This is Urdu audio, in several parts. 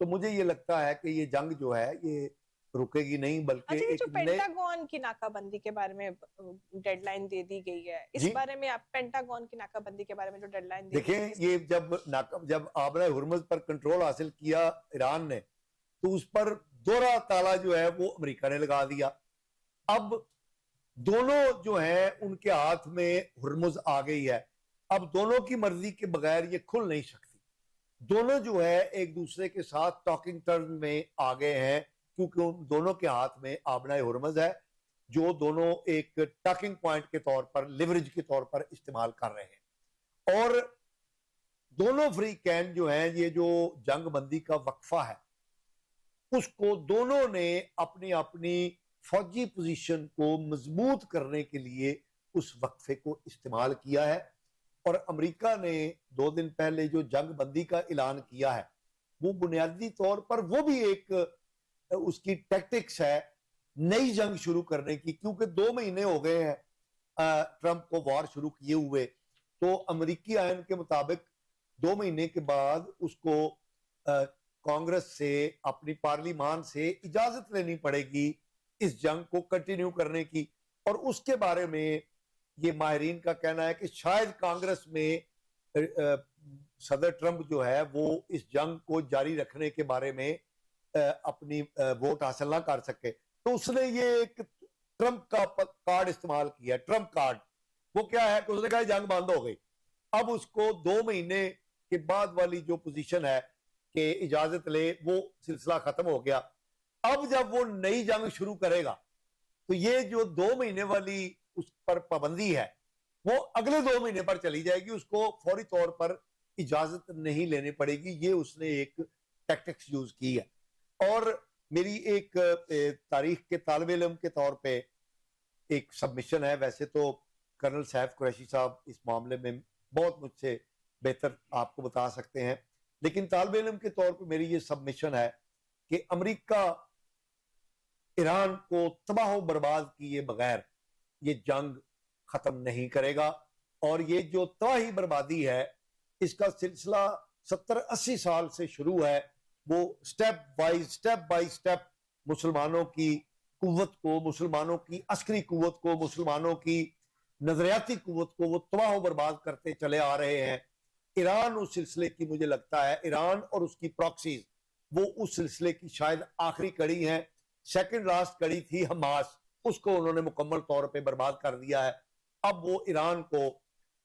تو مجھے یہ لگتا ہے کہ یہ جنگ جو ہے یہ رکے گی نہیں، بلکہ اچھا، یہ جو ایک نئے پینٹاگون کی ناکہ بندی کے بارے میں ڈیڈ لائن دے دی گئی ہے، اس جی بارے میں آپ پینٹاگون کی ناکہ بندی کے بارے میں جو ڈیڈ لائن دے دی دیکھیں، گئی یہ جب آبرہ ہرمز پر کنٹرول حاصل کیا ایران نے، تو اس پر دوہرا تالا جو ہے وہ امریکہ نے لگا دیا. اب دونوں جو ہیں ان کے ہاتھ میں ہرمز آ گئی ہے. اب دونوں کی مرضی کے بغیر یہ کھل نہیں سکتی. دونوں جو ہے ایک دوسرے کے ساتھ ٹاکنگ ٹرم میں آ گئے ہیں، کیونکہ ان دونوں کے ہاتھ میں آبنائے ہرمز ہے، جو دونوں ایک ٹاکنگ پوائنٹ کے طور پر، لیوریج کے طور پر استعمال کر رہے ہیں. اور دونوں فریقین جو ہیں، یہ جو جنگ بندی کا وقفہ ہے، اس کو دونوں نے اپنی اپنی فوجی پوزیشن کو مضبوط کرنے کے لیے اس وقفے کو استعمال کیا ہے. اور امریکہ نے 2 دن پہلے جو جنگ بندی کا اعلان کیا ہے، وہ بنیادی طور پر وہ بھی ایک اس کی ٹیکٹکس ہے نئی جنگ شروع کرنے کی، کیونکہ 2 مہینے ہو گئے ہیں ٹرمپ کو وار شروع کیے ہوئے. تو امریکی آئین کے مطابق 2 مہینے کے بعد اس کو کانگریس سے، اپنی پارلیمان سے اجازت لینی پڑے گی اس جنگ کو کنٹینیو کرنے کی. اور اس کے بارے میں یہ ماہرین کا کہنا ہے کہ شاید کانگریس میں صدر ٹرمپ جو ہے وہ اس جنگ کو جاری رکھنے کے بارے میں اپنی ووٹ حاصل نہ کر سکے. تو اس نے یہ ایک ٹرمپ کا کارڈ استعمال کیا، ٹرمپ کارڈ. وہ کیا ہے کہ اس نے کہا جنگ بند ہو گئی. اب اس کو 2 مہینے کے بعد والی جو پوزیشن ہے کہ اجازت لے، وہ سلسلہ ختم ہو گیا. اب جب وہ نئی جنگ شروع کرے گا تو یہ جو 2 مہینے والی اس پر پابندی ہے، وہ اگلے 2 مہینے پر چلی جائے گی. اس کو فوری طور پر اجازت نہیں لینے پڑے گی. یہ اس نے ایک ٹیکٹکس یوز کی ہے. اور میری ایک تاریخ کے طالب علم کے طور پہ ایک سبمیشن ہے. ویسے تو کرنل سیف قریشی صاحب اس معاملے میں بہت مجھ سے بہتر آپ کو بتا سکتے ہیں، لیکن طالب علم کے طور پہ میری یہ سبمیشن ہے کہ امریکہ ایران کو تباہ و برباد کیے بغیر یہ جنگ ختم نہیں کرے گا. اور یہ جو تباہی بربادی ہے، اس کا سلسلہ 70-80 سال سے شروع ہے. وہ سٹیپ بائی سٹیپ مسلمانوں کی قوت کو، مسلمانوں کی عسکری قوت کو، مسلمانوں کی نظریاتی قوت کو وہ تباہ و برباد کرتے چلے آ رہے ہیں. ایران اس سلسلے کی، مجھے لگتا ہے ایران اور اس کی پراکسیز وہ اس سلسلے کی شاید آخری کڑی ہیں. سیکنڈ لاسٹ کڑی تھی حماس، اس کو انہوں نے مکمل طور پہ برباد کر دیا ہے. اب وہ ایران کو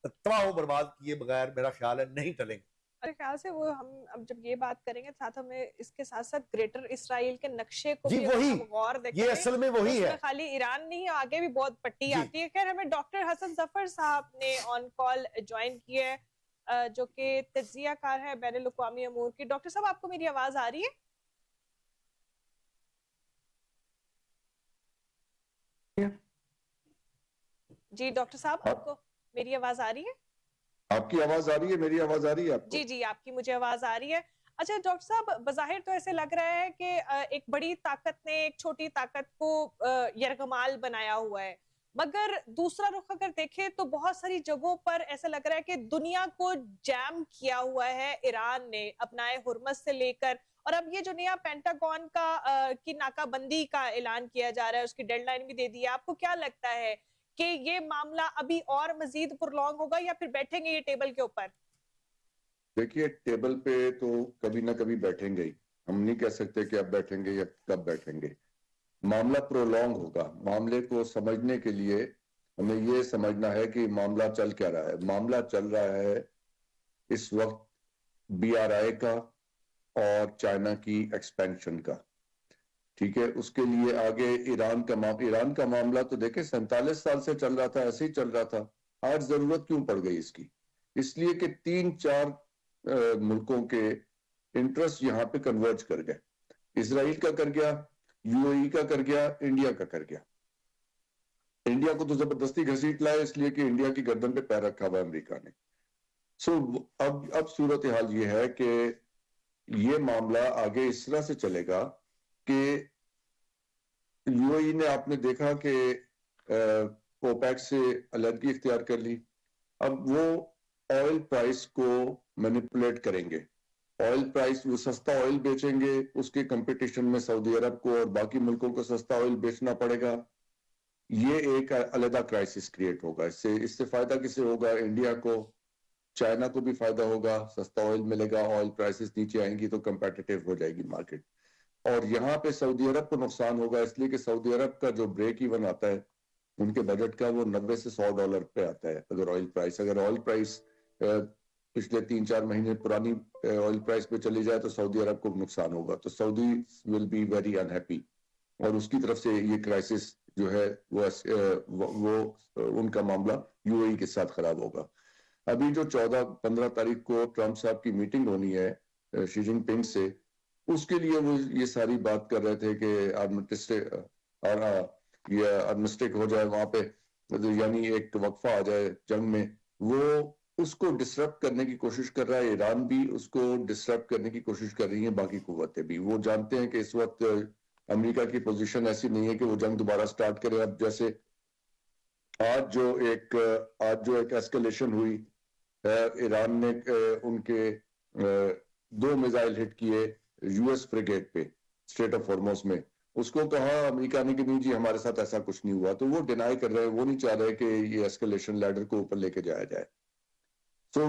تباہ و برباد کیے بغیر میرا خیال ہے نہیں ٹلیں گے. میرے خیال سے وہ ہم اب جب یہ بات کریں گے ساتھ ہمیں اس کے ساتھ ساتھ گریٹر اسرائیل کے نقشے کو بھی وہی ہم غور دیکھیں، یہ اصل میں وہی ہے. خالی ایران نہیں، آگے بھی بہت پٹی آتی ہے. خیر، ہمیں ڈاکٹر حسن ظفر صاحب نے آن کال جوائن کیا ہے، جو کہ تجزیہ کار ہے بین الاقوامی امور کی. ڈاکٹر صاحب، آپ کو میری آواز آ رہی ہے؟ جی ڈاکٹر صاحب، آپ کو میری آواز آ رہی ہے؟ آپ کی آواز آ رہی ہے، میری آواز آ رہی ہے آپ کو؟ جی جی، آپ کی مجھے آواز آ رہی ہے. اچھا ڈاکٹر صاحب، بظاہر تو ایسے لگ رہا ہے کہ ایک بڑی طاقت نے ایک چھوٹی طاقت کو یرغمال بنایا ہوا ہے، مگر دوسرا رخ اگر دیکھیں تو بہت ساری جگہوں پر ایسا لگ رہا ہے کہ دنیا کو جیم کیا ہوا ہے ایران نے، اپنائے ہرمز سے لے کر. اور اب یہ جو نیا پینٹاگون کی ناکہ بندی کا اعلان کیا جا رہا ہے، اس کی ڈیڈ لائن بھی دے دی ہے. آپ کو کیا لگتا ہے کہ یہ معاملہ ابھی اور مزید پرلونگ ہوگا یا پھر بیٹھیں گے یہ ٹیبل کے اوپر؟ دیکھیے، ٹیبل پہ تو کبھی نہ کبھی بیٹھیں گے. ہم نہیں کہہ سکتے کہ اب بیٹھیں گے یا کب بیٹھیں گے. معاملہ پرولونگ ہوگا. معاملے کو سمجھنے کے لیے ہمیں یہ سمجھنا ہے کہ معاملہ چل کیا رہا ہے. معاملہ چل رہا ہے اس وقت BRI کا اور چائنا کی ایکسپینشن کا. ٹھیک ہے، اس کے لیے آگے ایران کا معاملہ تو دیکھیں 47 سال سے چل رہا تھا، ایسے ہی چل رہا تھا. آج ضرورت کیوں پڑ گئی اس کی؟ اس لیے کہ 3-4 ملکوں کے انٹرسٹ یہاں پہ کنورج کر گئے. اسرائیل کا کر گیا، UAE کا کر گیا، انڈیا کا کر گیا. انڈیا کو تو زبردستی گھسیٹ لائے اس لیے کہ انڈیا کی گردن پہ پیر رکھا ہوا امریکہ نے. اب صورتحال یہ ہے کہ یہ معاملہ آگے اس طرح سے چلے گا کہ UAE نے، آپ نے دیکھا کہ اوپیک سے علیحدگی اختیار کر لی. اب وہ آئل پرائس کو مینیپولیٹ کریں گے آئل پرائس وہ سستا آئل بیچیں گے, اس کے کمپٹیشن میں سعودی عرب کو اور باقی ملکوں کو سستا آئل بیچنا پڑے گا. یہ ایک علیحدہ کرائسس کریٹ ہوگا. اس سے فائدہ کسے ہوگا؟ انڈیا کو, چائنا کو بھی فائدہ ہوگا, سستا آئل ملے گا, آئل پرائسز نیچے آئیں گی تو کمپیٹیٹیو ہو جائے گی مارکیٹ. اور یہاں پہ سعودی عرب کو نقصان ہوگا اس لیے کہ سعودی عرب کا جو بریک ایون آتا ہے ان کے بجٹ کا وہ $90 سے $100 پہ آتا ہے. اگر آئل پرائس پچھلے 3-4 مہینے پرانی آئل پرائس پہ چلی جائے تو سعودی عرب کو نقصان ہوگا. تو سعودی ول بی ویری انہیپی, اور اس کی طرف سے یہ کرائسس جو ہے وہ ان کا معاملہ یو اے ای کے ساتھ خراب ہوگا. ابھی جو 14-15 تاریخ کو ٹرمپ صاحب کی میٹنگ ہونی ہے شی جن پنگ سے, اس کے لیے وہ یہ ساری بات کر رہے تھے کہ آرمسٹک ہو جائے وہاں پہ, یعنی ایک وقفہ آ جائے جنگ میں. وہ اس کو ڈسٹرپٹ کرنے کی کوشش کر رہا ہے, ایران بھی اس کو ڈسٹرپٹ کرنے کی کوشش کر رہی ہیں, باقی قوتیں بھی. وہ جانتے ہیں کہ اس وقت امریکہ کی پوزیشن ایسی نہیں ہے کہ وہ جنگ دوبارہ سٹارٹ کرے. اب جیسے آج جو ایک ایسکلیشن ہوئی, ایران نے ان کے 2 میزائل ہٹ کیے یو ایس فریگیٹ پہ اسٹریٹ آف ہارموز میں, اس کو کہا امریکہ نے کہ نہیں جی ہمارے ساتھ ایسا کچھ نہیں ہوا. تو وہ ڈینائی کر رہے ہیں, وہ نہیں چاہ رہے کہ یہ ایسکلیشن لیڈر کو اوپر لے کے جایا جائے. سو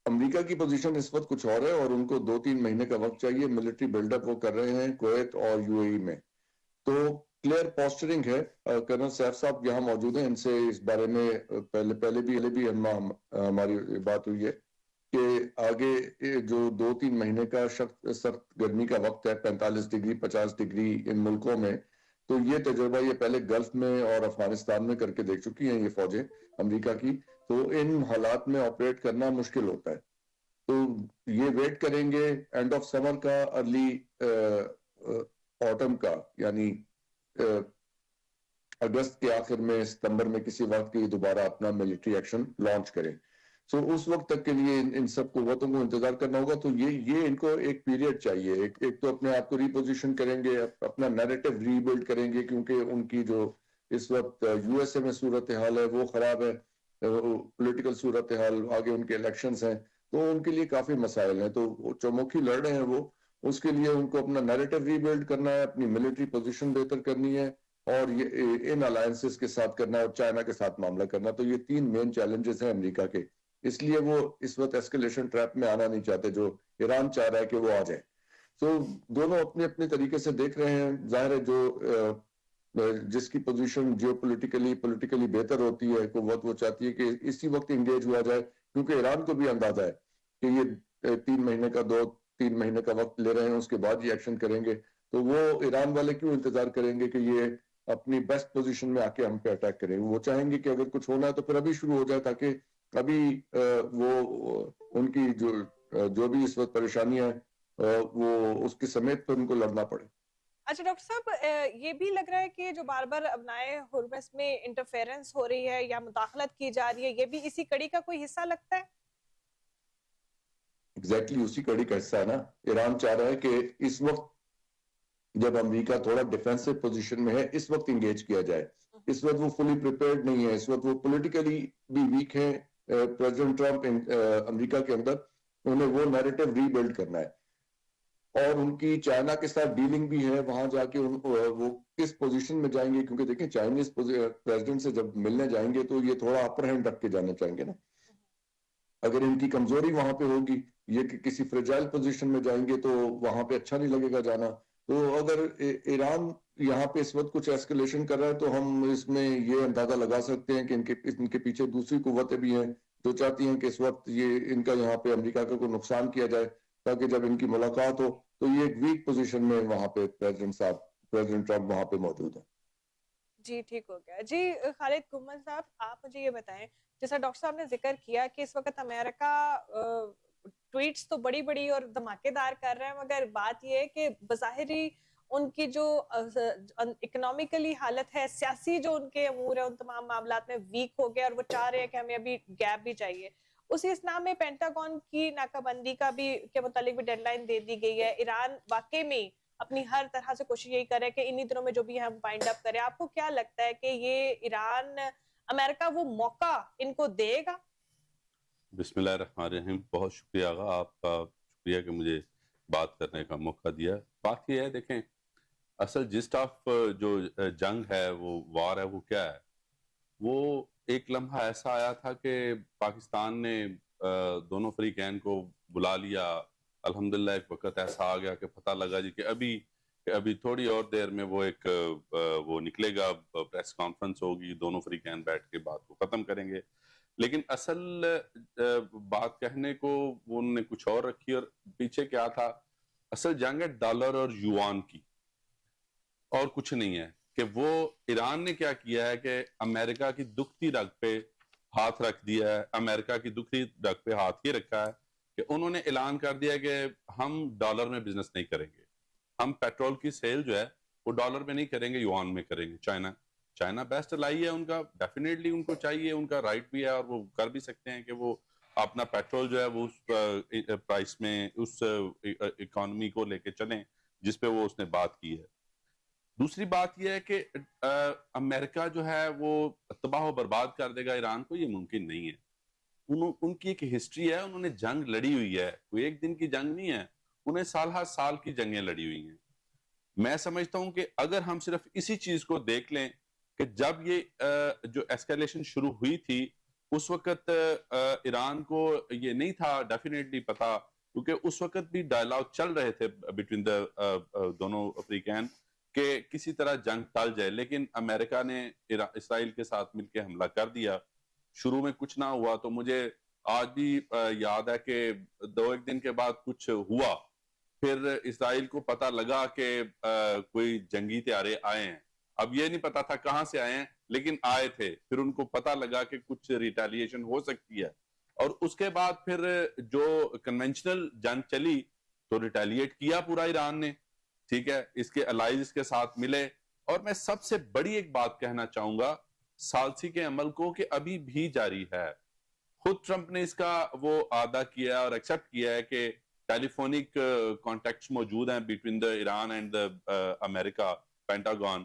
امریکہ کی پوزیشن اس وقت کچھ اور ہے, اور ان کو 2-3 مہینے کا وقت چاہیے. ملٹری بلڈ اپ وہ کر رہے ہیں کویت اور یو اے ای میں. تو کلیئر پوسچرنگ ہے. کرنل سیف صاحب یہاں موجود ہیں, ان سے اس بارے میں پہلے بھی ہماری بات ہوئی ہے کہ آگے جو 2-3 مہینے کا سخت گرمی کا وقت ہے, 45 ڈگری 50 ڈگری ان ملکوں میں, تو یہ تجربہ یہ پہلے گلف میں اور افغانستان میں کر کے دیکھ چکی ہیں یہ فوجیں امریکہ کی. تو ان حالات میں آپریٹ کرنا مشکل ہوتا ہے. تو یہ ویٹ کریں گے اینڈ آف سمر کا, ارلی آٹم کا, یعنی اگست کے آخر میں ستمبر میں کسی وقت کی دوبارہ اپنا ملٹری ایکشن لانچ کریں. سو اس وقت تک کے لیے ان سب قوتوں کو انتظار کرنا ہوگا. تو یہ ان کو ایک پیریڈ چاہیے. ایک تو اپنے آپ کو ریپوزیشن کریں گے, اپنا نیریٹو ری بلڈ کریں گے, کیونکہ ان کی جو اس وقت یو ایس اے میں صورتحال ہے وہ خراب ہے, پولیٹیکل صورتحال, آگے ان کے الیکشنز ہیں, تو ان کے لیے کافی مسائل ہیں. تو چوموکھی لڑ رہے ہیں وہ, اس کے لیے ان کو اپنا نیریٹو ری بلڈ کرنا ہے, اپنی ملٹری پوزیشن بہتر کرنی ہے, اور یہ ان الائنسز کے ساتھ کرنا ہے, اور چائنا کے ساتھ معاملہ کرنا. تو یہ 3 مین چیلنجز ہیں امریکہ کے. اس لیے وہ اس وقت ایسکلیشن ٹریپ میں آنا نہیں چاہتے جو ایران چاہ رہا ہے کہ وہ آ جائے. تو دونوں اپنے اپنے طریقے سے دیکھ رہے ہیں. ظاہر ہے جو جس کی پوزیشن جیو پولیٹیکلی بہتر ہوتی ہے قوت, وہ چاہتی ہے کہ اسی وقت انگیج ہوا جائے, کیونکہ ایران کو بھی اندازہ ہے کہ یہ 3 مہینے کا وقت لے رہے ہیں, اس کے بعد یہ ایکشن کریں گے. تو وہ ایران والے کیوں انتظار کریں گے کہ یہ اپنی بیسٹ پوزیشن میں آ کے ہم پہ اٹیک کریں؟ وہ چاہیں گے کہ اگر کچھ ہونا ہے تو پھر ابھی شروع ہو جائے, تاکہ ابھی وہ ان کی جو بھی اس وقت پریشانیاں ہیں وہ اس کے سمیت پر ان کو لڑنا پڑے. اچھا ڈاکٹر صاحب, یہ بھی لگ رہا ہے کہ جو بار بار ابنائے ہرمز میں انٹرفیرنس ہو رہی ہے یا مداخلت کی جا رہی ہے, یہ بھی اسی کڑی کا کوئی حصہ لگتا ہے؟ ایگزیکٹلی اسی کڑی کا حصہ ہے نا. ایران چاہ رہا ہے کہ اس وقت جب امریکہ تھوڑا ڈیفینسو پوزیشن میں ہے, اس وقت انگیج کیا جائے. اس وقت وہ فلی پریپیئرڈ نہیں ہے, اس وقت وہ پولیٹیکلی بھی ویک ہیں. پریزیڈنٹ ٹرمپ امریکہ کے اندر, انہیں وہ نیریٹو ری بلڈ کرنا ہے, اور ان کی چائنا کے ساتھ ڈیلنگ بھی ہے. وہاں جا کے وہ کس پوزیشن میں جائیں گے, کیونکہ دیکھیں چائنیز پریزیڈنٹ سے جب ملنے جائیں گے تو یہ تھوڑا اپر ہینڈ رکھ کے جانا چاہیں گے نا. اگر ان کی کمزوری وہاں پہ ہوگی, یہ کہ کسی فریجائل پوزیشن میں جائیں گے تو وہاں پہ اچھا نہیں لگے گا جانا. تو اگر ایران یہاں پہ اس وقت کچھ ایسکلیشن کر رہا ہے تو ہم اس میں یہ اندازہ لگا سکتے ہیں کہ ان کے پیچھے دوسری قوتیں بھی ہیں جو چاہتی ہیں کہ اس وقت یہ ان کا یہاں پہ امریکہ کا کوئی نقصان کیا جائے, تاکہ جب ان کی ملاقات ہو تو یہ ایک ویک پوزیشن میں وہاں پہ پریزیڈنٹ ٹرمپ وہاں پہ موجود ہے. جی ٹھیک ہو گیا. جی خالد کمل صاحب, آپ مجھے یہ بتائیں, جیسا ڈاکٹر صاحب نے ذکر کیا کہ اس وقت امریکہ ٹویٹس تو بڑی بڑی اور دھماکے دار کر رہے ہیں, مگر بات یہ ہے کہ بظاہری ان کی جو اکنامیکلی حالت ہے, سیاسی جو ان کے امور ہے, ان تمام معاملات میں ویک ہو گیا, اور وہ چاہ رہے ہیں کہ ہمیں ابھی گیپ بھی چاہیے. اسی اسنا میں پینٹاگون کی ناکہ بندی کا بھی کے متعلق بھی ڈیڈ لائن دے دی گئی ہے. ایران واقع میں اپنی ہر طرح سے کوشش یہی کرے کہ انہی دنوں میں جو بھی ہم وائنڈ اپ کریں. آپ کو کیا لگتا ہے کہ یہ ایران امریکہ وہ موقع ان کو دے گا؟ بسم اللہ الرحمن الرحیم. بہت شکریہ آغا, آپ کا شکریہ کہ مجھے بات کرنے کا موقع دیا. بات یہ ہے دیکھیں اصل جسٹ آف جو جنگ ہے وہ وار ہے وہ کیا ہے؟ وہ ایک لمحہ ایسا آیا تھا کہ پاکستان نے دونوں فریقین کو بلا لیا. الحمدللہ ایک وقت ایسا آ گیا کہ پتہ لگا جی کہ ابھی تھوڑی اور دیر میں وہ ایک وہ نکلے گا, پریس کانفرنس ہوگی, دونوں فریقین بیٹھ کے بات کو ختم کریں گے. لیکن اصل بات کہنے کو انہوں نے کچھ اور رکھی, اور پیچھے کیا تھا؟ اصل جنگ ہے ڈالر اور یوان کی, اور کچھ نہیں ہے. کہ وہ ایران نے کیا کیا ہے کہ امریکہ کی دکھتی رگ پہ ہاتھ رکھ دیا ہے. امریکہ کی دکھتی رگ پہ ہاتھ یہ رکھا ہے کہ انہوں نے اعلان کر دیا کہ ہم ڈالر میں بزنس نہیں کریں گے, ہم پیٹرول کی سیل جو ہے وہ ڈالر میں نہیں کریں گے, یوان میں کریں گے. چائنا بیسٹ لائی ہے ان کا, ڈیفینیٹلی ان کو چاہیے, ان کا رائٹ بھی ہے, اور وہ کر بھی سکتے ہیں کہ وہ اپنا پیٹرول جو ہے وہ اس پرائس میں اس اکانومی کو لے کے چلیں جس پہ وہ اس نے بات کی ہے. دوسری بات یہ ہے کہ امریکہ جو ہے وہ تباہ و برباد کر دے گا ایران کو, یہ ممکن نہیں ہے. ان کی ایک ہسٹری ہے, انہوں نے جنگ لڑی ہوئی ہے, کوئی ایک دن کی جنگ نہیں ہے, انہیں سال ہر سال کی جنگیں لڑی ہوئی ہیں. میں سمجھتا ہوں کہ اگر ہم صرف اسی چیز کو دیکھ لیں کہ جب یہ جو ایسکیلیشن شروع ہوئی تھی اس وقت ایران کو یہ نہیں تھا ڈیفینیٹلی پتا, کیونکہ اس وقت بھی ڈائلاگ چل رہے تھے بٹوین دونوں افریقین کہ کسی طرح جنگ ٹل جائے. لیکن امریکہ نے اسرائیل کے ساتھ مل کے حملہ کر دیا. شروع میں کچھ نہ ہوا تو مجھے آج بھی یاد ہے کہ 2-1 دن کے بعد کچھ ہوا, پھر اسرائیل کو پتہ لگا کہ کوئی جنگی طیارے آئے ہیں. اب یہ نہیں پتا تھا کہاں سے آئے ہیں, لیکن آئے تھے. پھر ان کو پتہ لگا کہ کچھ ریٹیلیشن ہو سکتی ہے, اور اس کے بعد پھر جو کنونشنل جنگ چلی تو ریٹیلیٹ کیا پورا ایران نے, ٹھیک ہے, اس کے الائز اس کے ساتھ ملے. اور میں سب سے بڑی ایک بات کہنا چاہوں گا ثالثی کے عمل کو کہ ابھی بھی جاری ہے. خود ٹرمپ نے اس کا وہ ادا کیا اور ایکسپٹ کیا ہے کہ ٹیلی فونک کانٹیکٹس موجود ہیں between the Iran and the America Pentagon.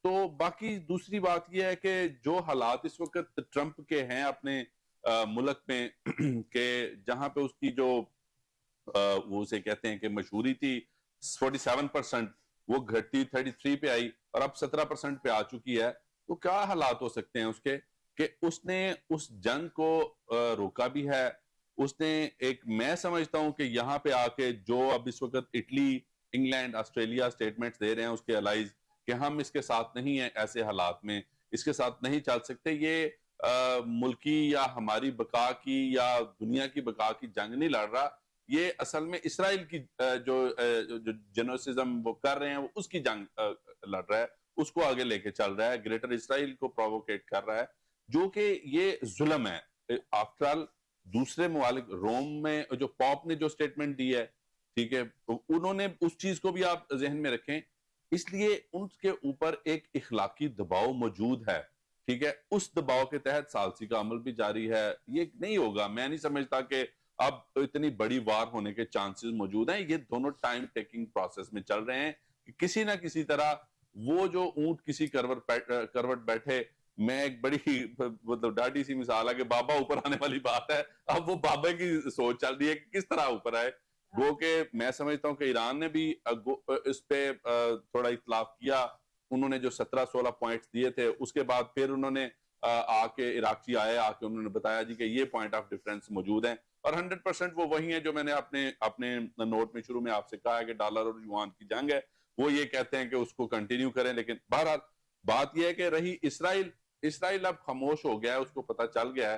تو باقی دوسری بات یہ ہے کہ جو حالات اس وقت ٹرمپ کے ہیں اپنے ملک میں کہ جہاں پہ اس کی جو وہ اسے کہتے ہیں کہ مشہوری تھی 47%, وہ گھٹی 33 پہ آئی اور اب 17% پہ آ چکی ہے. تو کیا حالات ہو سکتے ہیں اس کے کہ اس نے اس جنگ کو روکا بھی ہے. اس نے ایک, میں سمجھتا ہوں کہ یہاں پہ آ کے جو اب اس وقت اٹلی, انگلینڈ, آسٹریلیا سٹیٹمنٹس دے رہے ہیں اس کے الائز کہ ہم اس کے ساتھ نہیں ہیں, ایسے حالات میں اس کے ساتھ نہیں چل سکتے. یہ ملکی یا ہماری بقا کی یا دنیا کی بقا کی جنگ نہیں لڑ رہا, یہ اصل میں اسرائیل کی جو جنوسزم وہ کر رہے ہیں وہ اس کی جنگ لڑ رہا ہے, اس کو آگے لے کے چل رہا ہے, گریٹر اسرائیل کو پرووکیٹ کر رہا ہے, جو کہ یہ ظلم ہے. آفٹر آل دوسرے ممالک, روم میں جو پاپ نے جو سٹیٹمنٹ دی ہے, ٹھیک ہے, انہوں نے اس چیز کو بھی آپ ذہن میں رکھیں. اس لیے ان کے اوپر ایک اخلاقی دباؤ موجود ہے, ٹھیک ہے, اس دباؤ کے تحت ثالثی کا عمل بھی جاری ہے. یہ نہیں ہوگا, میں نہیں سمجھتا کہ اب اتنی بڑی وار ہونے کے چانسز موجود ہیں. یہ دونوں ٹائم ٹیکنگ پروسیس میں چل رہے ہیں کہ کسی نہ کسی طرح وہ جو اونٹ کسی کروٹ بیٹھے. میں ایک بڑی مطلب ڈاڈی سی مثال ہے کہ بابا اوپر آنے والی بات ہے, اب وہ بابا کی سوچ چل رہی ہے کہ کس طرح اوپر آئے. وہ کہ میں سمجھتا ہوں کہ ایران نے بھی اس پہ تھوڑا اختلاف کیا. انہوں نے جو 17-16 پوائنٹس دیے تھے, اس کے بعد پھر انہوں نے آ کے عراقی آئے, آ کے انہوں نے بتایا جی کہ یہ پوائنٹ آف ڈیفرنس موجود ہیں, اور 100% وہ وہی ہیں جو میں نے اپنے نوٹ میں شروع میں آپ سے کہا ہے کہ ڈالر اور یوان کی جنگ ہے. وہ یہ کہتے ہیں کہ اس کو کنٹینیو کریں. لیکن بہرحال بات یہ ہے کہ رہی اسرائیل اب خاموش ہو گیا ہے, اس کو پتہ چل گیا ہے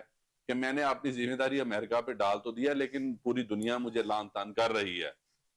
کہ میں نے اپنی ذمہ داری امریکہ پہ ڈال تو دیا, لیکن پوری دنیا مجھے لان تان کر رہی ہے,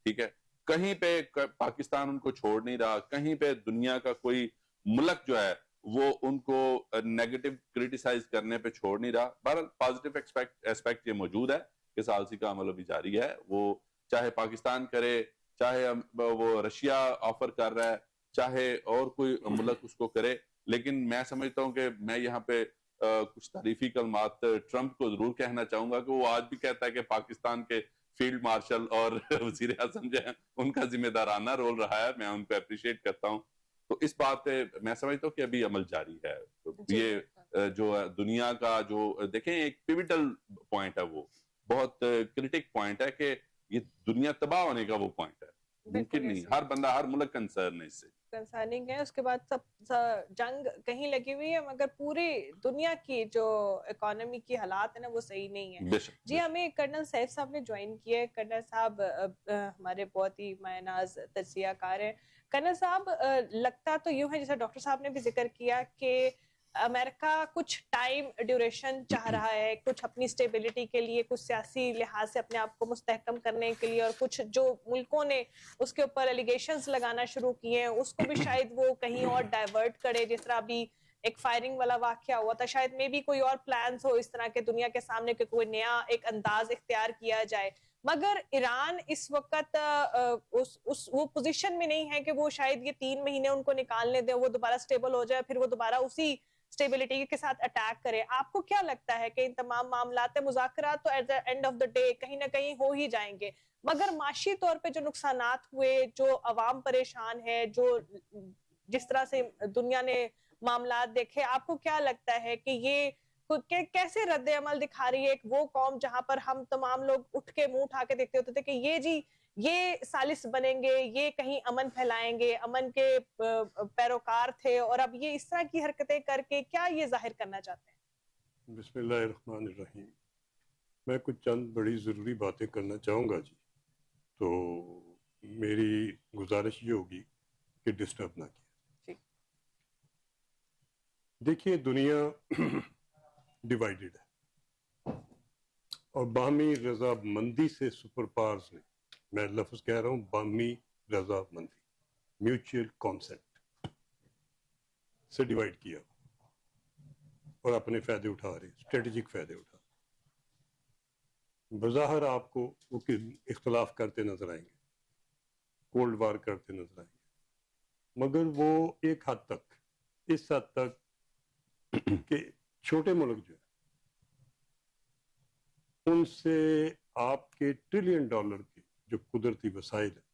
ٹھیک ہے. کہیں پہ پاکستان ان کو چھوڑ نہیں رہا, کہیں پہ دنیا کا کوئی ملک جو ہے وہ ان کو نیگیٹو کریٹیسائز کرنے پہ چھوڑ نہیں رہا. بہرحال پازیٹیو ایسپیکٹ یہ موجود ہے کہ ثالثی کا عمل ابھی جاری ہے. وہ چاہے پاکستان کرے, چاہے وہ رشیا آفر کر رہا ہے, چاہے اور کوئی ملک اس کو کرے. لیکن میں سمجھتا ہوں کہ میں یہاں پہ کچھ تعریفی کلمات ٹرمپ کو ضرور کہنا چاہوں گا کہ وہ آج بھی کہتا ہے کہ پاکستان کے فیلڈ مارشل اور وزیر اعظم جو ہیں ان کا ذمہ دارانہ رول رہا ہے, میں ان کو اپریشیٹ کرتا ہوں. تو اس بات پہ میں سمجھتا ہوں کہ ابھی عمل جاری ہے. یہ جو دنیا کا جو دیکھیں ایک پیوٹل پوائنٹ ہے, وہ بہت کرٹک پوائنٹ ہے کہ یہ دنیا تباہ ہونے کا وہ پوائنٹ ہے، ممکن نہیں. ہر بندہ، ہر ملک کنسرن ہے اس سے. کنسرننگ ہے. اس کے بعد جنگ کہیں لگی ہوئی ہے مگر پوری دنیا کی جو اکانومی کی حالات ہے نا وہ صحیح نہیں ہے. جی ہمیں کرنل سیف صاحب نے جوائن کیا ہے. کرنل صاحب ہمارے بہت ہی مایہ ناز تجزیہ کار ہیں. کرنل صاحب لگتا تو یوں ہے جیسا ڈاکٹر صاحب نے بھی ذکر کیا کہ امریکہ کچھ ٹائم ڈیوریشن چاہ رہا ہے، کچھ اپنی سٹیبلٹی کے لیے، کچھ سیاسی لحاظ سے اپنے آپ کو مستحکم کرنے کے لیے، اور کچھ جو ملکوں نے اس کے اوپر ایلیگیشنز لگانا شروع کیے ہیں اس کو بھی شاید وہ کہیں اور ڈائیورٹ کرے. جس طرح ابھی ایک فائرنگ والا واقعہ ہوا تھا، شاید میں بھی کوئی اور پلانز ہو اس طرح کے دنیا کے سامنے کہ کوئی نیا ایک انداز اختیار کیا جائے. مگر ایران اس وقت وہ پوزیشن میں نہیں ہے کہ وہ شاید یہ 3 مہینے ان کو نکالنے دیں، وہ دوبارہ سٹیبل ہو جائے، پھر وہ دوبارہ اسی سٹیبلٹی کے ساتھ اٹیک کرے. آپ کو کیا لگتا ہے کہ ان تمام معاملات مذاکرات تو at the end of the day کہیں نہ کہیں ہو ہی جائیں گے، مگر معاشی طور پہ جو نقصانات ہوئے، جو عوام پریشان ہے، جو جس طرح سے دنیا نے معاملات دیکھے، آپ کو کیا لگتا ہے کہ یہ کیسے رد عمل دکھا رہی ہے ایک وہ قوم جہاں پر ہم تمام لوگ اٹھ کے منہ اٹھا کے دیکھتے ہوتے تھے کہ یہ جی یہ سالس بنیں گے، یہ کہیں امن پھیلائیں گے، امن کے پیروکار تھے، اور اب یہ اس طرح کی حرکتیں کر کے کیا یہ ظاہر کرنا چاہتے ہیں؟ بسم اللہ الرحمن الرحیم. میں کچھ چند بڑی ضروری باتیں کرنا چاہوں گا جی، تو میری گزارش یہ ہوگی کہ ڈسٹرب نہ کیا. دیکھیے دنیا ڈیوائیڈڈ ہے اور باہمی رضامندی سے سپر پاورز نے، میں لفظ کہہ رہا ہوں باہمی رضامندی، میوچل کانسنٹ سے ڈیوائیڈ کیا اور اپنے فائدے اٹھا رہے، اسٹریٹجک فائدے اٹھا رہے. بظاہر آپ کو وہ اختلاف کرتے نظر آئیں گے، کولڈ وار کرتے نظر آئیں گے، مگر وہ ایک حد تک، اس حد تک کہ چھوٹے ملک جو ہے ان سے آپ کے $1 ٹریلین کے جو قدرتی وسائل ہیں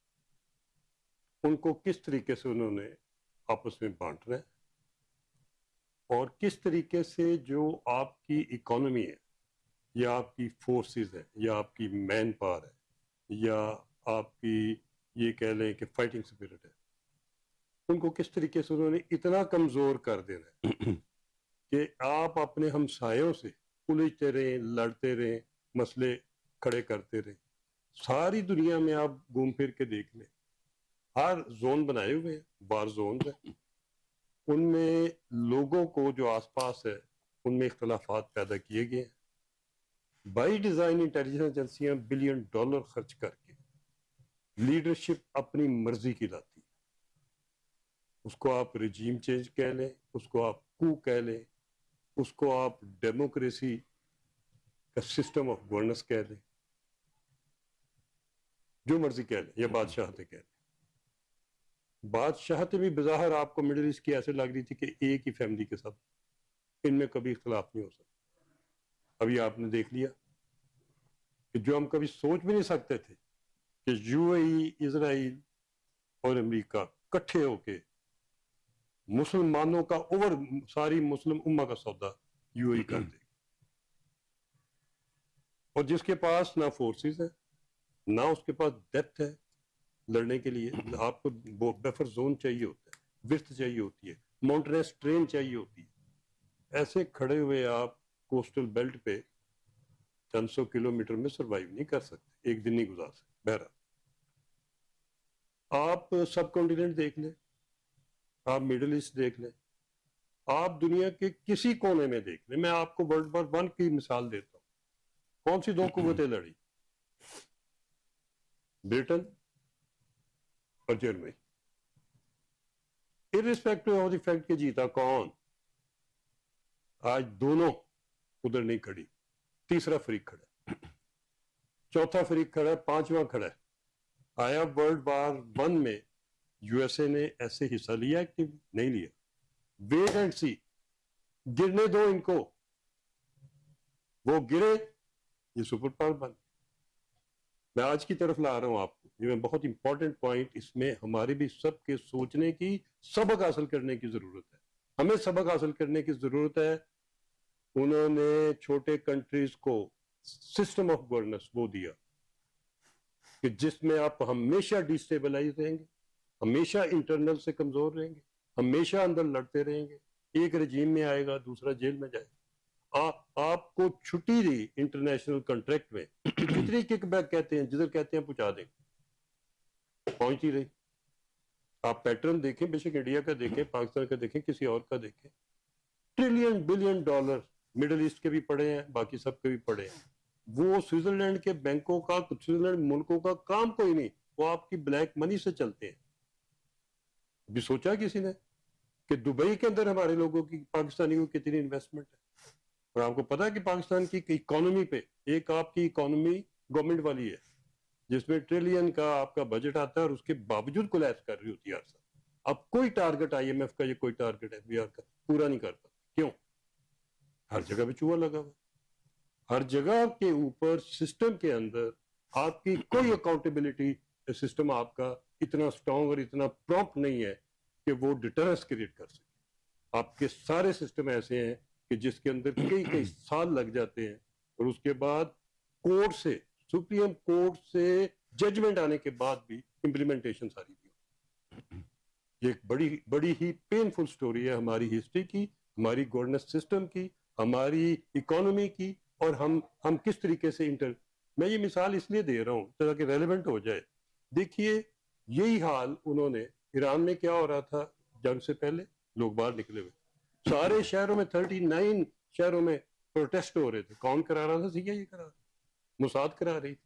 ان کو کس طریقے سے انہوں نے آپس میں بانٹنا ہے، اور کس طریقے سے جو آپ کی اکانومی ہے یا آپ کی فورسز ہے یا آپ کی مین پاور ہے یا آپ کی یہ کہہ لیں کہ فائٹنگ سپرٹ ہے، ان کو کس طریقے سے انہوں نے اتنا کمزور کر دینا ہے کہ آپ اپنے ہمسایوں سے الجھتے رہیں، لڑتے رہیں، مسئلے کھڑے کرتے رہیں. ساری دنیا میں آپ گھوم پھر کے دیکھ لیں، ہر زون بنائے ہوئے ہیں، وار زونز ہیں، ان میں لوگوں کو جو آس پاس ہے ان میں اختلافات پیدا کیے گئے ہیں. بائی ڈیزائن انٹیلیجنس ایجنسیاں $1 بلین خرچ کر کے لیڈرشپ اپنی مرضی کی لاتی ہے. اس کو آپ رجیم چینج کہہ لیں، اس کو آپ کو کہہ لیں، اس کو آپ ڈیموکریسی کا سسٹم آف گورننس کہہ لیں، جو مرضی کہہ لیں، یا بادشاہتیں کہہ لیں. بادشاہتیں بھی بظاہر آپ کو مڈل ایسٹ کی ایسے لگ رہی تھی کہ ایک ہی فیملی کے ساتھ، ان میں کبھی اختلاف نہیں ہو سکتا. ابھی آپ نے دیکھ لیا کہ جو ہم کبھی سوچ بھی نہیں سکتے تھے کہ UAE، اسرائیل اور امریکہ کٹھے ہو کے مسلمانوں کا ساری مسلم امہ کا سودا UAE کر دے، اور جس کے پاس نہ فورسز ہے، نہ اس کے پاس ڈیپتھ ہے لڑنے کے لیے. آپ کو بفر زون چاہیے ہوتا ہے، وسط چاہیے ہوتی ہے، ماؤنٹینس ٹرین چاہیے ہوتی ہے. ایسے کھڑے ہوئے آپ کوسٹل بیلٹ پہ چند سو کلومیٹر میں سروائیو نہیں کر سکتے، ایک دن نہیں گزار سکتے. بہرحال آپ سب کانٹیننٹ دیکھ لیں، آپ مڈل ایسٹ دیکھ لیں، آپ دنیا کے کسی کونے میں دیکھ لیں. میں آپ کو World War I کی مثال دیتا ہوں. کون سی 2 قوتیں لڑی؟ برٹن اور Germany. irrespective of the fact کہ جیتا کون، آج دونوں ادھر نہیں کھڑی. تیسرا فریق کھڑا ہے، چوتھا فریق کھڑا ہے، پانچواں کھڑا ہے. آیا World War I میں USA نے ایسے حصہ لیا کہ نہیں لیا؟ ویٹ اینڈ سی، گرنے دو ان کو، وہ گرے، یہ سپر پاور بن. میں آج کی طرف لا رہا ہوں آپ کو، یہ بہت امپورٹنٹ پوائنٹ، اس میں ہمارے بھی سب کے سوچنے کی، سبق حاصل کرنے کی ضرورت ہے. ہمیں سبق حاصل کرنے کی ضرورت ہے. انہوں نے چھوٹے کنٹریز کو سسٹم آف گورننس وہ دیا کہ جس میں آپ ہمیشہ ڈیسٹیبلائز رہیں گے, ہمیشہ انٹرنل سے کمزور رہیں گے, ہمیشہ اندر لڑتے رہیں گے. ایک رجیم میں آئے گا, دوسرا جیل میں جائے گا. آپ کو چھٹی دی انٹرنیشنل کنٹریکٹ میں, جتنی کک بیک کہتے ہیں, جدھر کہتے ہیں پہنچا دیں, پہنچ ہی رہی. آپ پیٹرن دیکھیں, بے شک انڈیا کا دیکھیں, پاکستان کا دیکھیں, کسی اور کا دیکھیں. Trillion billion dollar Middle East کے بھی پڑے ہیں, باقی سب کے بھی پڑے ہیں. وہ سوئٹزرلینڈ کے بینکوں کا, سوئٹزرلینڈ ملکوں کا کام کوئی نہیں, وہ آپ کی بلیک منی سے چلتے ہیں. بھی سوچا کسی نے کہ دبئی کے اندر ہمارے لوگوں کی, پاکستانیوں کی کتنی انویسٹمنٹ ہے؟ اور آپ کو پتا ہے کہ پاکستان کی اکانومی پہ, ایک آپ کی اکانومی گورنمنٹ والی ہے جس میں ٹریلین کا آپ کا بجٹ آتا ہے, اور اس کے باوجود کولیپس کر رہی ہوتی ہے ہر سال. اب کوئی ٹارگٹ آئی ایم ایف کا, یہ کوئی ٹارگٹ ہے بی آر کا پورا نہیں کرتا. کیوں؟ ہر جگہ پہ چوہا لگا ہوا, ہر جگہ کے اوپر سسٹم کے اندر آپ کی کوئی اکاؤنٹیبلٹی سسٹم آپ کا اتنا اسٹرانگ اور اتنا پراپٹ نہیں ہے کہ وہ ڈیٹرنس کریٹ کر سکے. آپ کے سارے سسٹم ایسے ہیں کہ جس کے اندر کئی سال لگ جاتے ہیں, اور اس کے بعد کورٹ سے, سپریم کورٹ سے ججمنٹ آنے کے بعد بھی امپلیمنٹیشن ساری بھی. یہ ایک بڑی ہی پینفل سٹوری ہے ہماری ہسٹری کی, ہماری گورننس سسٹم کی, ہماری اکانومی کی, اور ہم کس طریقے سے میں یہ مثال اس لیے دے رہا ہوں تاکہ ریلیونٹ ہو جائے. دیکھیے یہی حال انہوں نے, ایران میں کیا ہو رہا تھا جنگ سے پہلے, لوگ باہر نکلے ہوئے, سارے شہروں میں 39 شہروں میں پروٹیسٹ ہو رہے تھے. کون کرا رہا تھا؟ CIA کرا رہا, موساد کرا رہی تھی.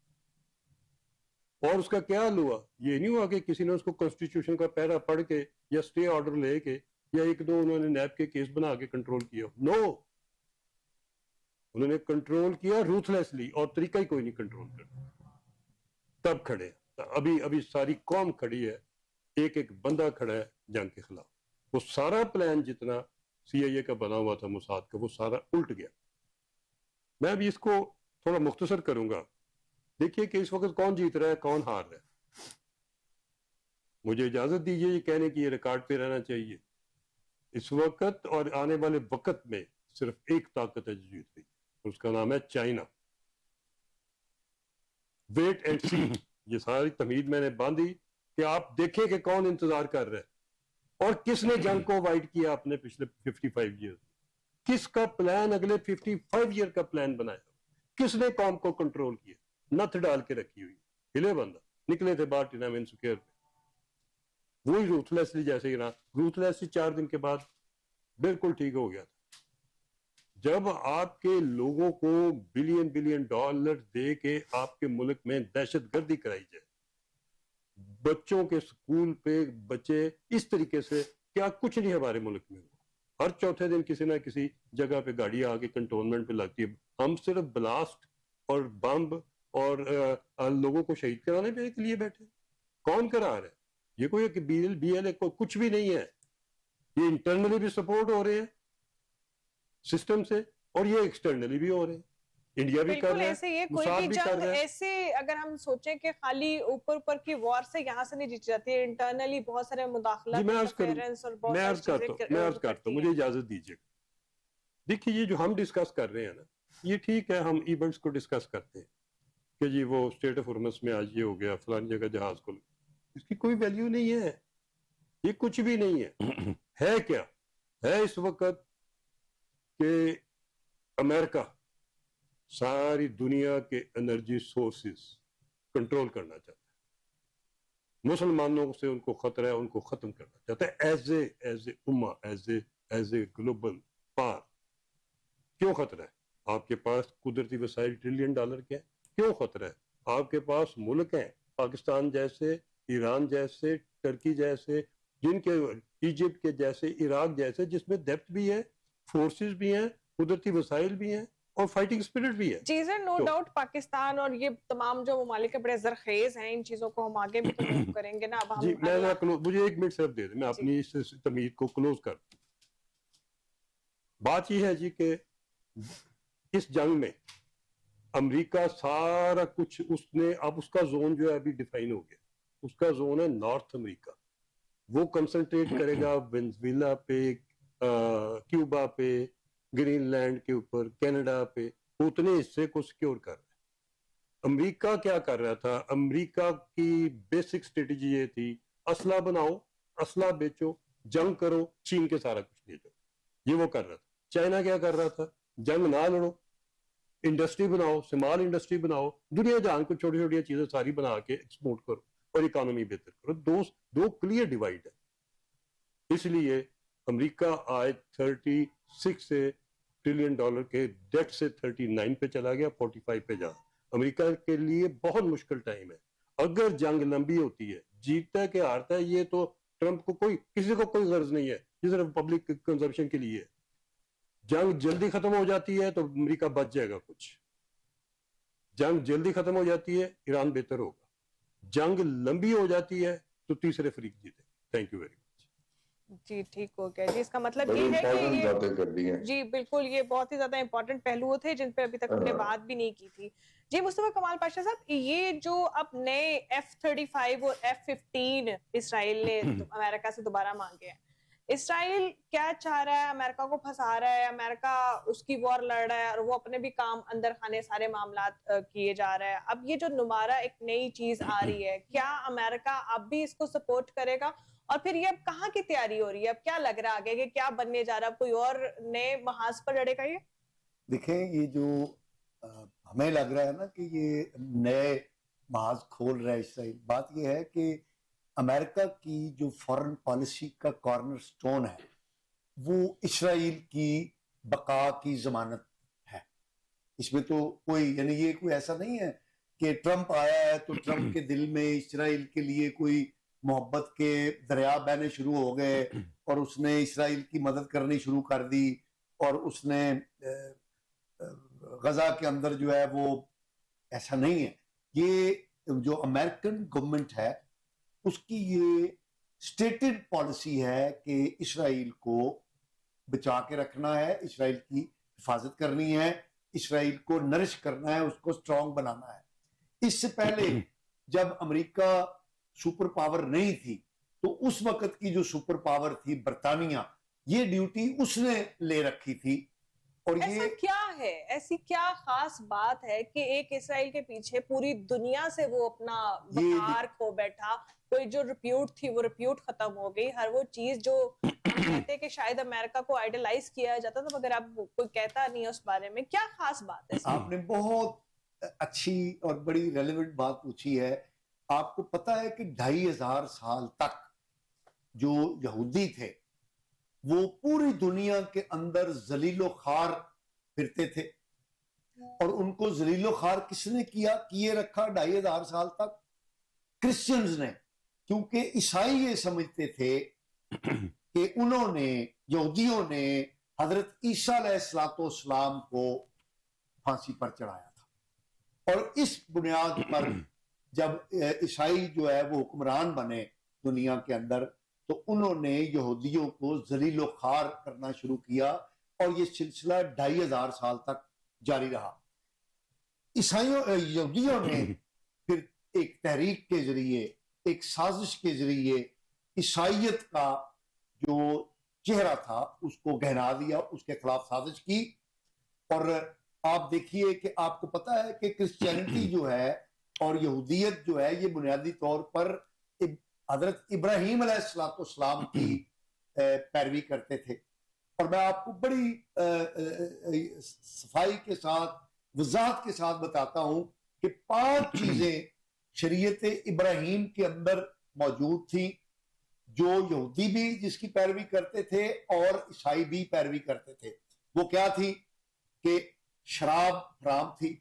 اور اس کا کیا حل ہوا؟ یہ نہیں ہوا کہ کسی نے اس کو کانسٹیٹیوشن کا پیرا پڑھ کے یا سٹے آرڈر لے کے یا ایک دو انہوں نے نیب کے کیس بنا کے کنٹرول کیا. نو, انہوں نے کنٹرول کیا روتھلیسلی, اور طریقہ ہی کوئی نہیں کنٹرول کرنا. تب کھڑے, ابھی ساری قوم کھڑی ہے, ایک بندہ کھڑا ہے جنگ کے خلاف. وہ سارا پلان جتنا CIA کا بنا ہوا تھا, موساد کا, وہ سارا الٹ گیا. میں ابھی اس کو تھوڑا مختصر کروں گا. دیکھیے کہ اس وقت کون جیت رہا ہے, کون ہار رہا ہے. مجھے اجازت دیجیے یہ کہنے کی, یہ ریکارڈ پہ رہنا چاہیے, اس وقت اور آنے والے وقت میں صرف ایک طاقت ہے جو جیت رہی, اس کا نام ہے چائنا. ویٹ اینڈ سی. یہ ساری تمہید میں نے باندھی کہ آپ دیکھیں کہ کون انتظار کر رہا ہے, اور کس نے جنگ کو وائٹ کیا اپنے پچھلے 55 ایئر. کس کا پلان اگلے 55 ایئر کا پلان بنایا, کس نے قوم کو کنٹرول کیا, نتھ ڈال کے رکھی ہوئی. ہلے بندہ نکلے تھے باہر ٹینامن سکوئر پہ, وہی روتھلیسلی, جیسے ایران روتھلیسلی 4 دن کے بعد بالکل ٹھیک ہو گیا تھا. جب آپ کے لوگوں کو بلین ڈالر دے کے آپ کے ملک میں دہشت گردی کرائی جائے, بچوں کے سکول پہ بچے اس طریقے سے, کیا کچھ نہیں ہمارے ملک میں. ہر چوتھے دن کسی نہ کسی جگہ پہ گاڑی آ کے کنٹونمنٹ پہ لگتی ہے. ہم صرف بلاسٹ اور بمب اور لوگوں کو شہید کرانے کے لیے بیٹھے. کون کرا رہا ہے؟ یہ کوئی BLA کو کچھ بھی نہیں ہے. یہ انٹرنلی بھی سپورٹ ہو رہے ہیں سسٹم سے, اور یہ ایکسٹرنلی بھی ہو رہے ہیں. انڈیا بھی کر رہا ہے, ایسے یہ کوئی موساد بھی بھی کر جنگ رہا ہے. ایسے اگر ہم سوچیں کہ خالی اوپر کی وار سے یہاں سے نہیں جیتی جاتی ہے, انٹرنلی بہت سارے مداخلت, میں عرض کرتا ہوں, مجھے اجازت دیجیے. دیکھیے یہ جو ہم ڈسکس کر رہے ہیں نا, یہ ٹھیک ہے, ہم ایونٹس کو ڈسکس کرتے ہیں کہ جی وہ اسٹیٹ آف ہرمس میں آج یہ ہو گیا, فلانی جگہ جہاز کو, اس کی کوئی ویلیو نہیں ہے, یہ کچھ بھی نہیں ہے. ہے کیا ہے اس وقت کہ امریکہ ساری دنیا کے انرجی سورسز کنٹرول کرنا چاہتا ہے. مسلمانوں سے ان کو خطرہ ہے, ان کو ختم کرنا چاہتا ہے ایز اے امہ, ایز اے گلوبل پار. کیوں خطرہ ہے؟ آپ کے پاس قدرتی وسائل $1 ٹریلین کے ہیں. کیوں خطرہ ہے؟ آپ کے پاس ملک ہیں پاکستان جیسے, ایران جیسے, ٹرکی جیسے, جن کے ایجپٹ کے جیسے, عراق جیسے, جس میں ڈیپتھ بھی ہے, فورسز بھی ہیں, قدرتی وسائل بھی ہیں, اور فائٹنگ اسپرٹ بھی ہے. جی سر, نو ڈاؤٹ پاکستان اور یہ تمام جو ممالک بڑے زرخیز ہیں, ان چیزوں کو ہم آگے بھی تو موو کریں گے نا. اب ہم جی مجھے 1 منٹ صرف دے دیں, میں اپنی اس تمہید کو کلوز کر دوں. بات یہ ہے جی کہ اس جنگ میں امریکہ سارا کچھ اس نے, اب اس کا زون جو ہے ابھی ڈیفائن ہو گیا. اس کا زون ہے نارتھ امریکہ. وہ کنسنٹریٹ کرے گا وینزویلا پہ, کیوبا پہ, گرین لینڈ کے اوپر, کینیڈا پہ, اتنے حصے کو سیکیور کر رہے ہیں. امریکہ کیا کر رہا تھا؟ امریکہ کی بیسک اسٹریٹجی یہ تھی اسلحہ بناؤ، اسلحہ بیچو، جنگ کرو، چین کے سارا کچھ لے جاؤ، یہ وہ کر رہا تھا۔ چائنا کیا کر رہا تھا؟ جنگ نہ لڑو، انڈسٹری بناؤ، اسمال انڈسٹری بناؤ، دنیا جہان کو چھوٹی چھوٹی چیزیں ساری بنا کے ایکسپورٹ کرو اور اکانومی بہتر کرو۔ دو کلیئر ڈیوائڈ ہے۔ اس لیے امریکہ آج 36 ٹریلین ڈالر کے ڈیٹ سے 39 پہ چلا گیا، 45 پہ جا۔ امریکہ کے لیے بہت مشکل ٹائم ہے۔ اگر جنگ لمبی ہوتی ہے، جیتتا ہے کہ ہارتا ہے، یہ تو ٹرمپ کو کسی کو کوئی غرض نہیں ہے، یہ صرف پبلک کنزمپشن کے لیے ہے۔ جنگ جلدی ختم ہو جاتی ہے تو امریکہ بچ جائے گا کچھ، جنگ جلدی ختم ہو جاتی ہے ایران بہتر ہوگا، جنگ لمبی ہو جاتی ہے تو تیسرے فریق جیتے۔ Thank you very much. جی ٹھیک ہو گیا جی، اس کا مطلب بڑی یہ ہے کہ امپورٹنٹ یہ باتیں کر دی ہیں۔ جی بالکل، یہ بہت ہی زیادہ امپورٹنٹ پہلو تھے جن پہ ابھی تک ہم نے بات بھی نہیں کی تھی۔ جی مصطفیٰ کمال پاشا صاحب، یہ جو اب نئے F-35 اور F-15 اسرائیل نے امریکہ سے دوبارہ مانگے ہیں، اسرائیل کیا چاہ رہا ہے؟ امریکہ کو پھنسا رہا ہے، امریکہ اس کی وار لڑ رہا ہے اور وہ اپنے بھی کام اندر خانے سارے معاملات کیے جا رہا ہے۔ اب یہ جو نمارہ ایک نئی چیز آ رہی ہے، کیا امریکہ اب بھی اس کو سپورٹ کرے گا؟ اور پھر یہ اب کہاں کی تیاری ہو رہی ہے؟ اب کیا لگ رہا ہے آگے کہ کیا بننے جا رہا ہے؟ کوئی اور نئے محاذ پر لڑے گا یہ؟ دیکھیں، یہ جو ہمیں لگ رہا ہے نا کہ یہ نئے محاذ کھول رہا ہے اسرائیل، بات یہ ہے کہ امریکہ کی جو فارن پالیسی کا کارنر سٹون ہے وہ اسرائیل کی بقا کی ضمانت ہے۔ اس میں تو کوئی یعنی یہ کوئی ایسا نہیں ہے کہ ٹرمپ آیا ہے تو ٹرمپ کے دل میں اسرائیل کے لیے کوئی محبت کے دریا بہنے شروع ہو گئے اور اس نے اسرائیل کی مدد کرنی شروع کر دی، اور اس نے غزہ کے اندر جو ہے وہ ایسا نہیں ہے۔ یہ جو امریکن گورنمنٹ ہے اس کی یہ سٹیٹڈ پالیسی ہے کہ اسرائیل کو بچا کے رکھنا ہے، اسرائیل کی حفاظت کرنی ہے، اسرائیل کو نرش کرنا ہے، اس کو سٹرونگ بنانا ہے۔ اس سے پہلے جب امریکہ سپر پاور نہیں تھی تو اس وقت کی جو سپر پاور تھی برطانیہ، یہ ڈیوٹی اس نے لے رکھی تھی۔ اور ایسا کیا ہے، ایسی کیا خاص بات ہے کہ ایک اسرائیل کے پیچھے پوری دنیا سے وہ اپنا وقار کھو بیٹھا؟ کوئی جو ریپیوٹ تھی وہ ریپیوٹ ختم ہو گئی، ہر وہ چیز جو کہتے کہ شاید امریکہ کو آئیڈلائز کیا جاتا تھا مگر اب کوئی کہتا نہیں اس بارے میں۔ کیا خاص بات ہے؟ آپ نے بہت اچھی اور بڑی ریلیونٹ بات پوچھی ہے۔ آپ کو پتا ہے کہ 2500 سال تک جو یہودی تھے وہ پوری دنیا کے اندر ذلیل و خوار پھرتے تھے، اور ان کو ذلیل و خوار کس نے کیے رکھا 2500 سال تک؟ کرسچنز نے، کیونکہ عیسائی یہ سمجھتے تھے کہ انہوں نے، یہودیوں نے حضرت عیسیٰ علیہ السلام کو پھانسی پر چڑھایا تھا، اور اس بنیاد پر جب عیسائی جو ہے وہ حکمران بنے دنیا کے اندر تو انہوں نے یہودیوں کو ذلیل و خوار کرنا شروع کیا، اور یہ سلسلہ 2500 سال تک جاری رہا۔ یہودیوں نے پھر ایک تحریک کے ذریعے، ایک سازش کے ذریعے عیسائیت کا جو چہرہ تھا اس کو گہرا دیا، اس کے خلاف سازش کی۔ اور آپ دیکھیے کہ آپ کو پتا ہے کہ کرسچینٹی جو ہے اور یہودیت جو ہے یہ بنیادی طور پر حضرت ابراہیم علیہ السلام کی پیروی کرتے تھے۔ اور میں آپ کو بڑی صفائی کے ساتھ، وضاحت کے ساتھ بتاتا ہوں کہ 5 چیزیں شریعت ابراہیم کے اندر موجود تھیں جو یہودی بھی جس کی پیروی کرتے تھے اور عیسائی بھی پیروی کرتے تھے۔ وہ کیا تھی؟ کہ شراب حرام تھی،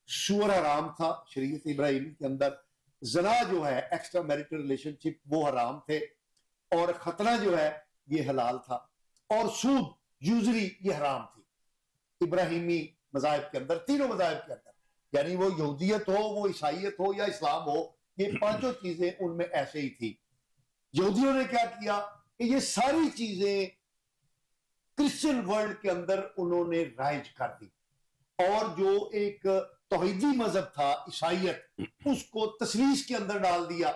سور حرام تھا شریعت ابراہیم کے اندر، زنا جو ہے ایکسٹرا میریٹل ریلیشن شپ وہ حرام تھے، اور ختنہ جو ہے یہ حلال تھا، اور سود یوزری یہ حرام تھی ابراہیمی مذاہب کے اندر، تینوں مذاہب کے اندر، یعنی وہ یہودیت ہو، وہ عیسائیت ہو یا اسلام ہو، یہ 5 چیزیں ان میں ایسے ہی تھی۔ یہودیوں نے کیا کیا کہ یہ ساری چیزیں کرسچن ورلڈ کے اندر انہوں نے رائج کر دی، اور جو ایک توحیدی مذہب تھا عیسائیت اس کو تثلیث کے اندر ڈال دیا،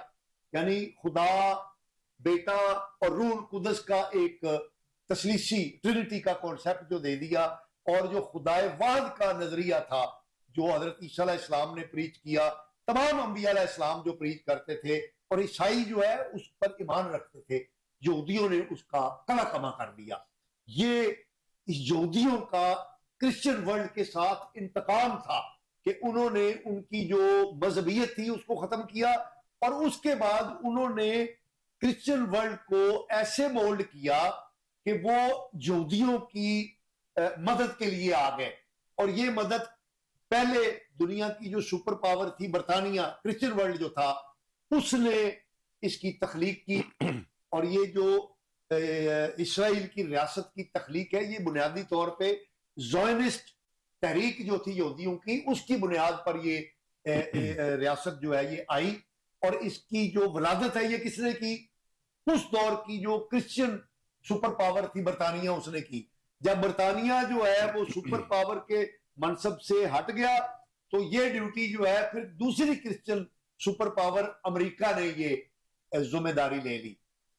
یعنی خدا، بیٹا اور روح القدس کا ایک تثلیثی ٹرینٹی کا کانسیپٹ جو دے دیا، اور جو خدائے واحد کا نظریہ تھا جو حضرت عیسیٰ علیہ السلام نے پریچ کیا, تمام انبیاء علیہ السلام جو پریچ کرتے تھے, اور عیسائی جو ہے اس پر ایمان رکھتے تھے, یہودیوں نے اس کا کلا کما کر دیا. یہ یہودیوں کا کرسچن ورلڈ کے ساتھ انتقام تھا کہ انہوں نے ان کی جو مذہبیت تھی اس کو ختم کیا, اور اس کے بعد انہوں نے کرسچن ورلڈ کو ایسے مولڈ کیا کہ وہ یہودیوں کی مدد کے لیے آ گئے. اور یہ مدد پہلے دنیا کی جو سپر پاور تھی برطانیہ, کرسچن ورلڈ جو تھا, اس نے اس کی تخلیق کی. اور یہ جو اسرائیل کی ریاست کی تخلیق ہے, یہ بنیادی طور پہ زائنسٹ تحریک جو تھی یہودیوں کی, اس کی بنیاد پر یہ ریاست جو ہے یہ آئی. اور اس کی جو ولادت ہے یہ کس نے کی؟ اس دور کی جو کرسچن سپر پاور تھی برطانیہ, اس نے کی. جب برطانیہ جو ہے وہ سپر پاور کے منصب سے ہٹ گیا تو یہ ڈیوٹی جو ہے پھر دوسری کرسچن سپر پاور امریکہ نے یہ ذمہ داری لے لی.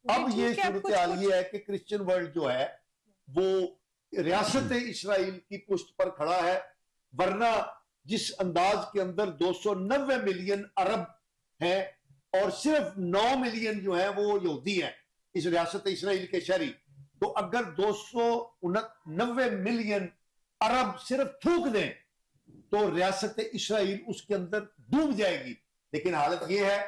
اب یہ صورتحال یہ ہے کہ کرسچن ورلڈ جو ہے وہ ریاست اسرائیل کی پشت پر کھڑا ہے, ورنہ جس انداز کے اندر 290 ملین عرب ہیں اور صرف 9 ملین جو ہیں وہ یہودی ہیں اس ریاست اسرائیل کے شہری, تو اگر 290 ملین عرب صرف تھوک دیں تو ریاست اسرائیل اس کے اندر ڈوب جائے گی. لیکن حالت یہ ہے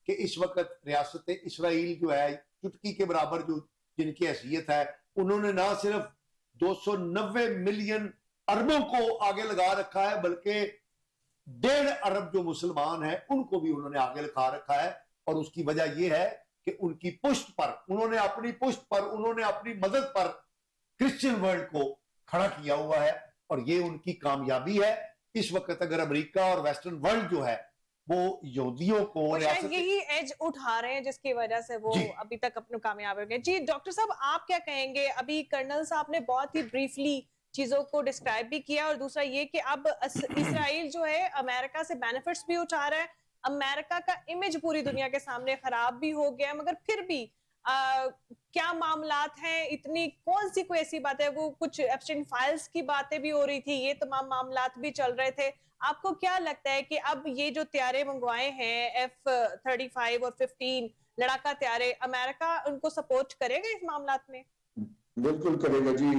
کہ اس وقت ریاست اسرائیل جو ہے چٹکی کے برابر جو جن کی حیثیت ہے, انہوں نے نہ صرف 290 ملین عربوں کو آگے لگا رکھا ہے بلکہ 1.5 ارب جو مسلمان ہیں ان کو بھی انہوں نے آگے لگا رکھا ہے. اور اس کی وجہ یہ ہے کہ ان کی پشت پر, انہوں نے اپنی پشت پر, انہوں نے اپنی مدد پر کرسچن ورلڈ کو کھڑا کیا ہوا ہے, اور یہ ان کی کامیابی ہے. اس وقت اگر امریکہ اور ویسٹرن ورلڈ جو ہے وہ یہودیوں کو شاید یہی ایج اٹھا رہے ہیں جس کی وجہ سے وہ ابھی تک اپنے کامیاب ہو گئے. جی ڈاکٹر صاحب آپ کیا کہیں گے؟ ابھی کرنل صاحب نے بہت ہی بریفلی چیزوں کو ڈسکرائب بھی کیا, اور دوسرا یہ کہ اب اسرائیل جو ہے امریکہ سے بینیفٹس بھی اٹھا رہا ہے, امریکہ کا امیج پوری دنیا کے سامنے خراب بھی ہو گیا, مگر پھر بھی کیا معاملات ہیں, اتنی کون سی کوئی ایسی بات ہے, وہ کچھ ایپسٹین فائلز کی باتیں بھی ہو رہی تھی, یہ تمام معاملات بھی چل رہے تھے. آپ کو کیا لگتا ہے کہ اب یہ جو طیارے منگوائے ہیں F-35 اور 15 لڑاکا طیارے, امریکہ ان کو سپورٹ کرے گا اس معاملات میں؟ بالکل کرے گا جی.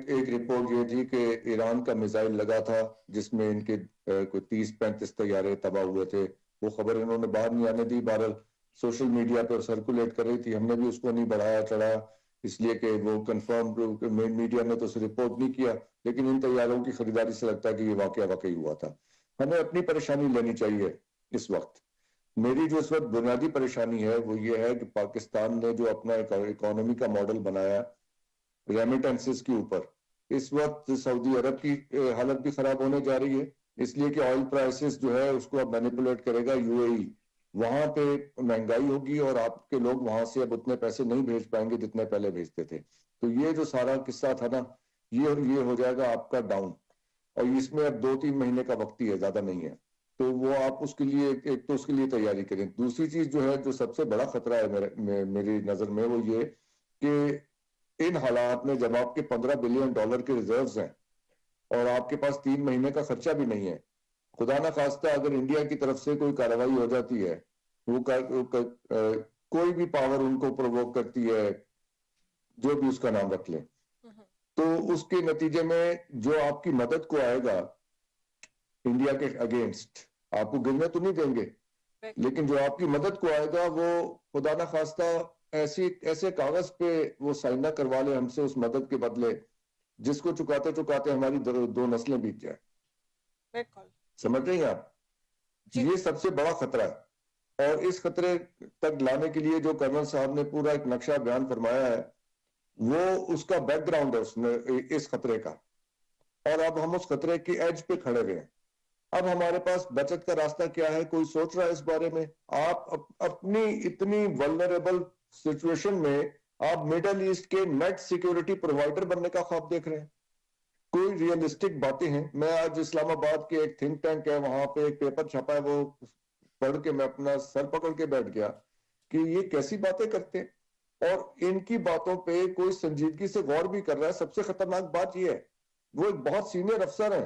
ایک رپورٹ یہ تھی کہ ایران کا میزائل لگا تھا جس میں ان کے کوئی 30-35 طیارے تباہ ہوئے تھے. وہ خبر انہوں نے باہر نہیں آنے دی, بہرحال سوشل میڈیا پر سرکولیٹ کر رہی تھی. ہم نے بھی اس کو نہیں بڑھایا چڑھایا اس لیے کہ وہ کنفرم مین میڈیا نے تو اسے رپورٹ نہیں کیا, لیکن ان طیاروں کی خریداری سے لگتا ہے کہ یہ واقعہ واقعی ہوا تھا. ہمیں اپنی پریشانی لینی چاہیے اس وقت. میری جو اس وقت بنیادی پریشانی ہے وہ یہ ہے کہ پاکستان نے جو اپنا اکانومی کا ماڈل بنایا ریمیٹنسز کے اوپر, اس وقت سعودی عرب کی حالت بھی خراب ہونے جا رہی ہے, اس لیے کہ آئل پرائسز جو ہے اس کو اب مینیپولیٹ کرے گا UAE. وہاں پہ مہنگائی ہوگی اور آپ کے لوگ وہاں سے اب اتنے پیسے نہیں بھیج پائیں گے جتنے پہلے بھیجتے تھے. تو یہ جو سارا قصہ تھا نا, یہ ہو جائے گا آپ کا ڈاؤن, اور اس میں اب 2-3 مہینے کا وقت ہی ہے, زیادہ نہیں ہے. تو وہ آپ اس کے لیے ایک تو اس کے لیے تیاری کریں. دوسری چیز جو ہے جو سب سے بڑا خطرہ ہے میری نظر میں وہ یہ کہ ان حالات میں جب آپ کے $15 بلین کے ریزروز ہیں اور آپ کے پاس 3 مہینے کا خرچہ بھی نہیں ہے, خدا نہ خواستہ اگر انڈیا کی طرف سے کوئی کارروائی ہو جاتی ہے, وہ کوئی بھی پاور ان کو پرووک کرتی ہے, جو بھی اس کا نام رکھ لیں, تو اس کے نتیجے میں جو آپ کی مدد کو آئے گا انڈیا کے اگینسٹ, آپ کو گرنے تو نہیں دیں گے, لیکن جو آپ کی مدد کو آئے گا وہ خدا نہ خواستہ ایسے کاغذ پہ وہ سائن نہ کروا لے ہم سے اس مدد کے بدلے جس کو چکاتے چکاتے ہماری 2 نسلیں بیت جائیں. سمجھ رہی ہیں آپ؟ یہ سب سے بڑا خطرہ ہے, اور اس خطرے تک لانے کے لیے جو کرنل صاحب نے پورا ایک نقشہ بیان فرمایا ہے وہ اس کا بیک گراؤنڈ ہے اس خطرے کا, اور اب ہم اس خطرے کی ایج پہ کھڑے ہوئے ہیں. اب ہمارے پاس بچت کا راستہ کیا ہے؟ کوئی سوچ رہا ہے اس بارے میں؟ آپ اپنی اتنی ولنریبل سچویشن میں آپ میڈل ایسٹ کے نیٹ سیکیورٹی پرووائڈر بننے کا خواب دیکھ رہے ہیں. کوئی ریئلسٹک باتیں ہیں؟ میں آج اسلام آباد کے ایک تھنک ٹینک ہے وہاں پہ ایک پیپر چھپا ہے, وہ پڑھ کے میں اپنا سر پکڑ کے بیٹھ گیا کہ یہ کیسی باتیں کرتے ہیں, اور ان کی باتوں پہ کوئی سنجیدگی سے غور بھی کر رہا ہے. سب سے خطرناک بات یہ ہے وہ ایک بہت سینئر افسر ہیں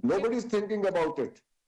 Nobody is thinking about it.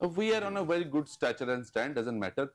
We are on a very good stature and stand, doesn't matter।